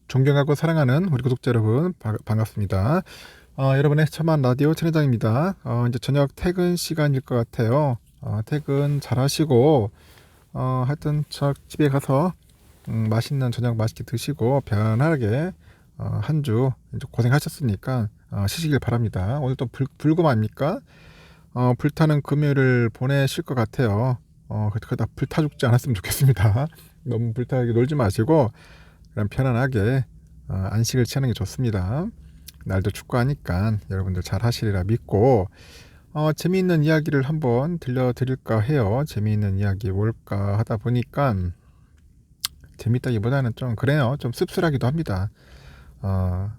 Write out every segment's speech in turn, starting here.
존경하고 사랑하는 우리 구독자 여러분 반갑습니다. 여러분의 처만 라디오 천회장입니다. 이제 저녁 퇴근 시간일 것 같아요. 퇴근 잘 하시고 하여튼 저 집에 가서 맛있는 저녁 맛있게 드시고 편안하게 한 주 고생하셨으니까 쉬시길 바랍니다. 오늘 또 불금 아닙니까? 불타는 금요일을 보내실 것 같아요. 그러다 불타 죽지 않았으면 좋겠습니다. 너무 불타게 놀지 마시고 그냥 편안하게 안식을 취하는 게 좋습니다. 날도 춥고 하니까 여러분들 잘 하시리라 믿고 재미있는 이야기를 한번 들려드릴까 해요. 재미있는 이야기 뭘까 하다 보니까 재밌다기보다는 좀 그래요. 좀 씁쓸하기도 합니다.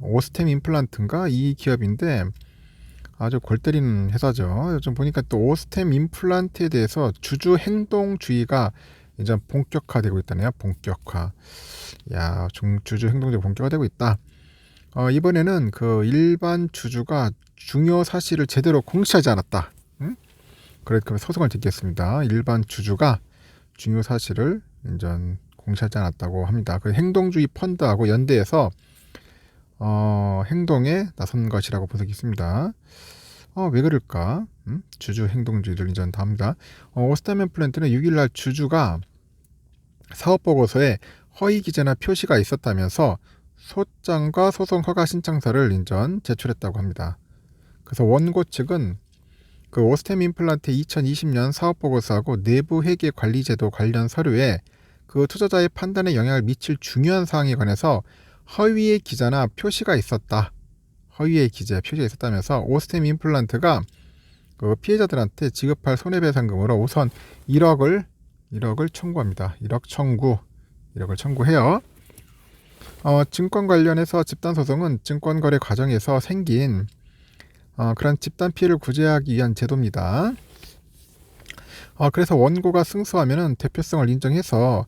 오스템 임플란트인가 이 기업인데 아주 골 때리는 회사죠. 요즘 보니까 또 오스템 임플란트에 대해서 주주 행동주의가 이제 본격화되고 있다네요. 본격화. 야, 주주 행동주의 본격화되고 있다. 이번에는 그 일반 주주가 중요 사실을 제대로 공시하지 않았다. 그래서 소송을 제기했습니다. 일반 주주가 중요 사실을 인전 공시하지 않았다고 합니다. 그 행동주의 펀드하고 연대해서 행동에 나선 것이라고 분석이 있습니다. 왜 그럴까? 주주 행동주의를 인전 다 합니다. 오스템 임플란트는 6일날 주주가 사업보고서에 허위 기재나 표시가 있었다면서 소장과 소송 허가 신청서를 인전 제출했다고 합니다. 그래서 원고 측은 그 오스템 임플란트 2020년 사업보고서하고 내부 회계 관리제도 관련 서류에 그 투자자의 판단에 영향을 미칠 중요한 사항에 관해서 허위의 기재나 표시가 있었다. 허위의 기재, 표시가 있었다면서 오스템 임플란트가 그 피해자들한테 지급할 손해배상금으로 우선 1억을 청구합니다. 1억을 청구해요. 증권 관련해서 집단소송은 증권거래 과정에서 생긴 그런 집단 피해를 구제하기 위한 제도입니다. 그래서 원고가 승소하면은 대표성을 인정해서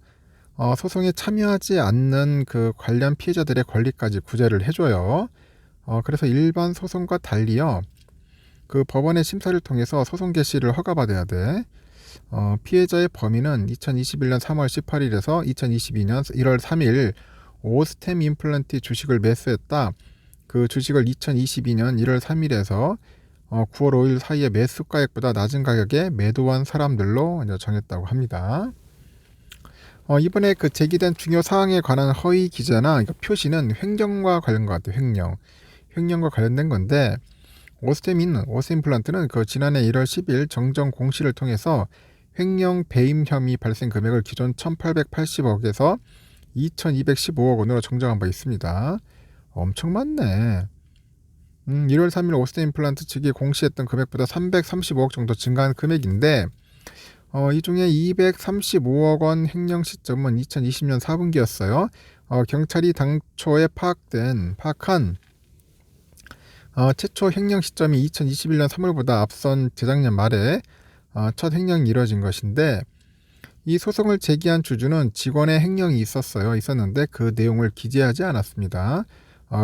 소송에 참여하지 않는 그 관련 피해자들의 권리까지 구제를 해줘요. 그래서 일반 소송과 달리요. 그 법원의 심사를 통해서 소송 개시를 허가받아야 돼. 피해자의 범위는 2021년 3월 18일에서 2022년 1월 3일 오스템 임플란트 주식을 매수했다. 그 주식을 2022년 1월 3일에서 9월 5일 사이에 매수가액보다 낮은 가격에 매도한 사람들로 이제 정했다고 합니다. 이번에 그 제기된 중요 사항에 관한 허위 기재나 그러니까 표시는 횡령과 관련 것 같아요. 횡령과 관련된 건데 오스템 임플란트는 그 지난해 1월 10일 정정 공시를 통해서 횡령 배임 혐의 발생 금액을 기존 1,880억에서 2,215억 원으로 정정한 바 있습니다. 엄청 많네. 1월 3일 오스템 임플란트 측이 공시했던 금액보다 335억 정도 증가한 금액인데 이 중에 235억 원 횡령 시점은 2020년 4분기였어요. 경찰이 당초에 파악한 최초 횡령 시점이 2021년 3월보다 앞선 재작년 말에 첫 횡령이 이뤄진 것인데 이 소송을 제기한 주주는 직원의 횡령이 있었는데 그 내용을 기재하지 않았습니다.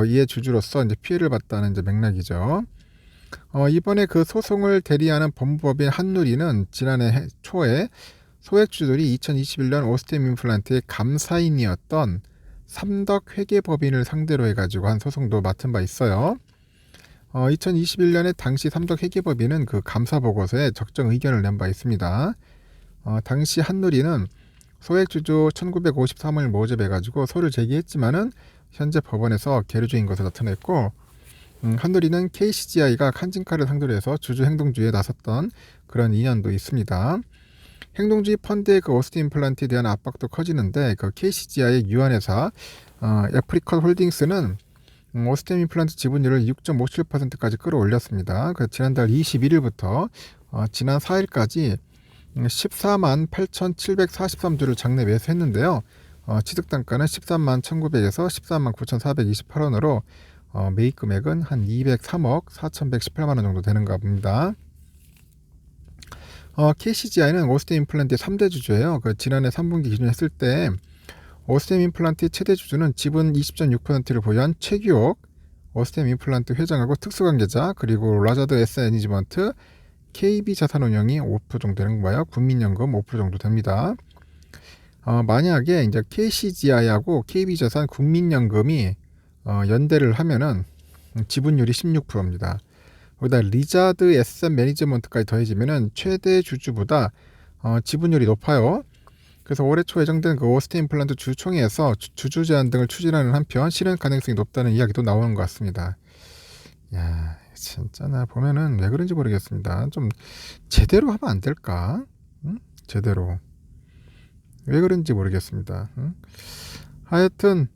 이에 주주로서 이제 피해를 봤다는 이제 맥락이죠. 이번에 그 소송을 대리하는 법무법인 한누리는 지난해 초에 소액주주들이 2021년 오스템 임플란트의 감사인이었던 삼덕회계법인을 상대로 해가지고 한 소송도 맡은 바 있어요. 2021년에 당시 삼덕회계법인은 그 감사보고서에 적정 의견을 낸 바 있습니다. 당시 한누리는 소액주주 1953을 모집해가지고 소를 제기했지만은 현재 법원에서 계류중인 것을 나타냈고 한누리는 KCGI가 칸진카를 상대로 해서 주주 행동주의에 나섰던 그런 인연도 있습니다. 행동주의 펀드의 그 오스템 임플란트에 대한 압박도 커지는데 그 KCGI의 유한회사 애프리컷 홀딩스는 오스템 임플란트 지분율을 6.57%까지 끌어올렸습니다. 그 지난달 21일부터 지난 4일까지 14만 8,743주를 장내 매수했는데요. 취득단가는 13만 1,900에서 13만 9,428원으로 매입 금액은 한 203억 4,118만원 정도 되는가 봅니다. KCGI는 오스템 임플란트의 3대 주주예요. 그 지난해 3분기 기준 했을 때 오스템 임플란트의 최대 주주는 지분 20.6%를 보유한 최규옥 오스템 임플란트 회장하고 특수관계자 그리고 라자드 S애니지먼트 KB자산운용이 5% 정도 되는 거예요. 국민연금 5% 정도 됩니다. 만약에 이제 KCGI하고 KB자산 국민연금이 연대를 하면은 지분율이 16%입니다. 거기다 리자드 에셋 매니지먼트까지 더해지면은 최대 주주보다 지분율이 높아요. 그래서 올해 초 예정된 그 오스틴 플란트 주총회에서 주주 제한 등을 추진하는 한편 실현 가능성이 높다는 이야기도 나오는 것 같습니다. 야, 진짜 나 보면은 왜 그런지 모르겠습니다. 좀 제대로 하면 안 될까? 응? 제대로. 왜 그런지 모르겠습니다. 응? 하여튼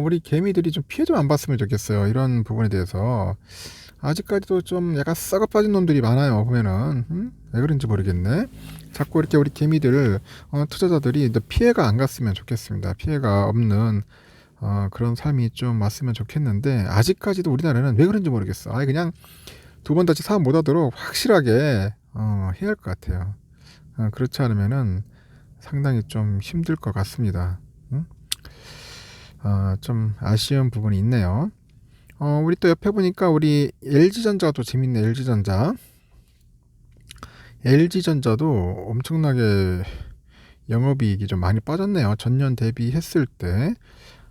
우리 개미들이 좀 피해 좀 안 봤으면 좋겠어요. 이런 부분에 대해서. 아직까지도 좀 약간 썩어 빠진 놈들이 많아요. 보면은 왜 그런지 모르겠네. 자꾸 이렇게 우리 개미들 투자자들이 피해가 안 갔으면 좋겠습니다. 피해가 없는 그런 삶이 좀 왔으면 좋겠는데 아직까지도 우리나라는 왜 그런지 모르겠어. 아예 그냥 두 번 다시 사업 못하도록 확실하게 해야 할 것 같아요. 그렇지 않으면은 상당히 좀 힘들 것 같습니다. 좀 아쉬운 부분이 있네요. 우리 또 옆에 보니까 우리 LG전자가 또 재밌네. LG전자도 엄청나게 영업이익이 좀 많이 빠졌네요. 전년 대비했을 때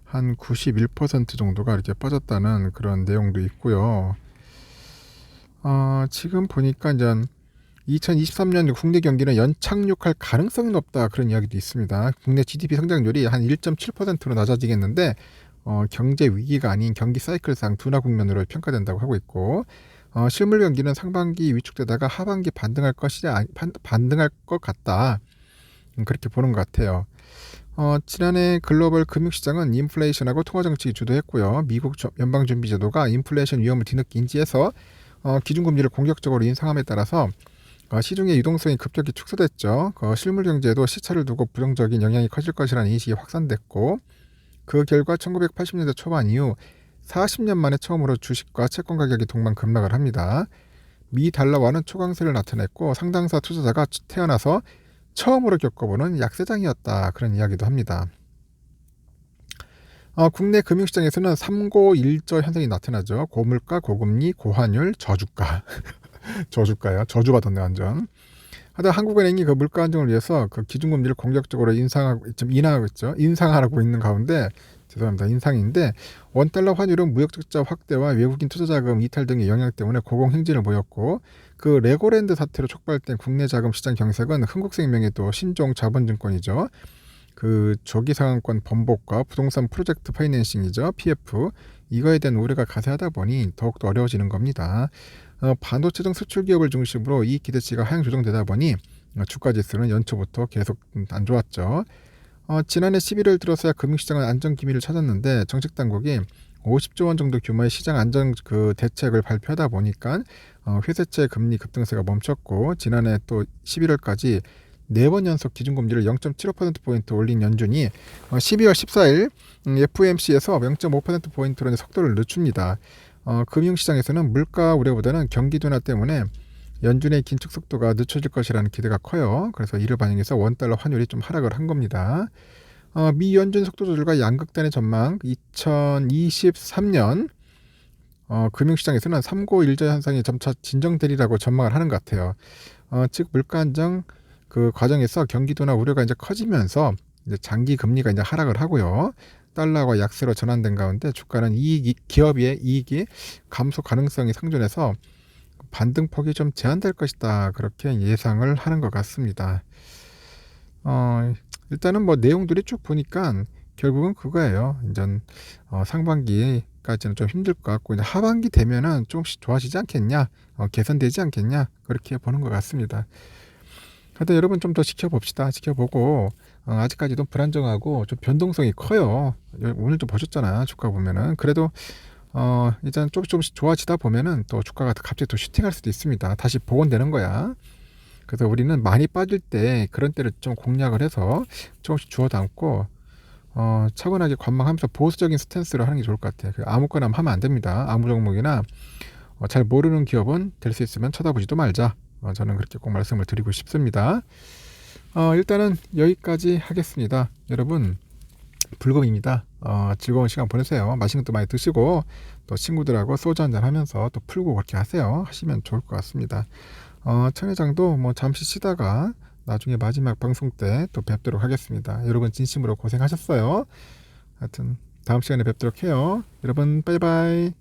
한 91% 정도가 이렇게 빠졌다는 그런 내용도 있고요. 지금 보니까 이제 2023년 국내 경기는 연착륙할 가능성이 높다 그런 이야기도 있습니다. 국내 GDP 성장률이 한 1.7%로 낮아지겠는데 경제 위기가 아닌 경기 사이클상 둔화 국면으로 평가된다고 하고 있고 실물 경기는 상반기 위축되다가 하반기 반등할 것 같다. 그렇게 보는 것 같아요. 지난해 글로벌 금융시장은 인플레이션하고 통화정책이 주도했고요. 미국 연방준비제도가 인플레이션 위험을 뒤늦게 인지해서 기준금리를 공격적으로 인상함에 따라서 시중의 유동성이 급격히 축소됐죠. 실물 경제에도 시차를 두고 부정적인 영향이 커질 것이라는 인식이 확산됐고 그 결과 1980년대 초반 이후 40년 만에 처음으로 주식과 채권 가격이 동반 급락을 합니다. 미 달러화는 초강세를 나타냈고 상당수 투자자가 태어나서 처음으로 겪어보는 약세장이었다. 그런 이야기도 합니다. 국내 금융시장에서는 3고1저 현상이 나타나죠. 고물가, 고금리, 고환율, 저주가. 저주가요. 저주받았네 완전. 하여튼 한국은행이 그 물가 안정을 위해서 그 기준금리를 공격적으로 인상하고 있죠. 인상하고 있는 가운데 죄송합니다. 인상인데 원달러 환율은 무역 적자 확대와 외국인 투자자금 이탈 등의 영향 때문에 고공행진을 보였고 그 레고랜드 사태로 촉발된 국내 자금 시장 경색은 흥국생명의 또 신종 자본증권이죠. 그 조기상환권 번복과 부동산 프로젝트 파이낸싱이죠. PF 이거에 대한 우려가 가세하다 보니 더욱더 어려워지는 겁니다. 반도체 등 수출 기업을 중심으로 이익 기대치가 하향 조정되다 보니 주가 지수는 연초부터 계속 안 좋았죠. 지난해 11월 들어서야 금융시장은 안정 기미를 찾았는데 정책 당국이 50조 원 정도 규모의 시장 안정 그 대책을 발표하다 보니까 회사채 금리 급등세가 멈췄고 지난해 또 11월까지 4번 연속 기준금리를 0.75%포인트 올린 연준이 12월 14일 FOMC에서 0.5%포인트로 속도를 늦춥니다. 금융시장에서는 물가 우려보다는 경기 둔화 때문에 연준의 긴축 속도가 늦춰질 것이라는 기대가 커요. 그래서 이를 반영해서 원달러 환율이 좀 하락을 한 겁니다. 미 연준 속도 조절과 양극단의 전망 2023년 금융시장에서는 3고1저 현상이 점차 진정되리라고 전망을 하는 것 같아요. 즉 물가 안정 그 과정에서 경기 둔화 우려가 이제 커지면서 이제 장기 금리가 이제 하락을 하고요. 달러가 약세로 전환된 가운데 주가는 기업의 이익이 감소 가능성이 상존해서 반등폭이 좀 제한될 것이다. 그렇게 예상을 하는 것 같습니다. 일단은 뭐 내용들이 쭉 보니까 결국은 그거예요. 이제 상반기까지는 좀 힘들 것 같고 이제 하반기 되면은 조금씩 좋아지지 않겠냐, 개선되지 않겠냐 그렇게 보는 것 같습니다. 하여튼 여러분 좀 더 지켜봅시다. 지켜보고 아직까지도 불안정하고 좀 변동성이 커요. 오늘 좀 보셨잖아. 주가 보면은 그래도 일단 조금씩 좋아지다 보면은 또 주가가 갑자기 또 슈팅할 수도 있습니다. 다시 복원되는 거야. 그래서 우리는 많이 빠질 때 그런 때를 좀 공략을 해서 조금씩 주워 담고 차분하게 관망하면서 보수적인 스탠스로 하는 게 좋을 것 같아요. 아무거나 하면 안 됩니다. 아무 종목이나 잘 모르는 기업은 될 수 있으면 쳐다보지도 말자. 저는 그렇게 꼭 말씀을 드리고 싶습니다. 일단은 여기까지 하겠습니다. 여러분 불금입니다. 즐거운 시간 보내세요. 맛있는 것도 많이 드시고 또 친구들하고 소주 한잔 하면서 또 풀고 그렇게 하시면 좋을 것 같습니다. 천 회장도 뭐 잠시 쉬다가 나중에 마지막 방송 때 또 뵙도록 하겠습니다. 여러분 진심으로 고생하셨어요. 하여튼 다음 시간에 뵙도록 해요. 여러분 빠이빠이.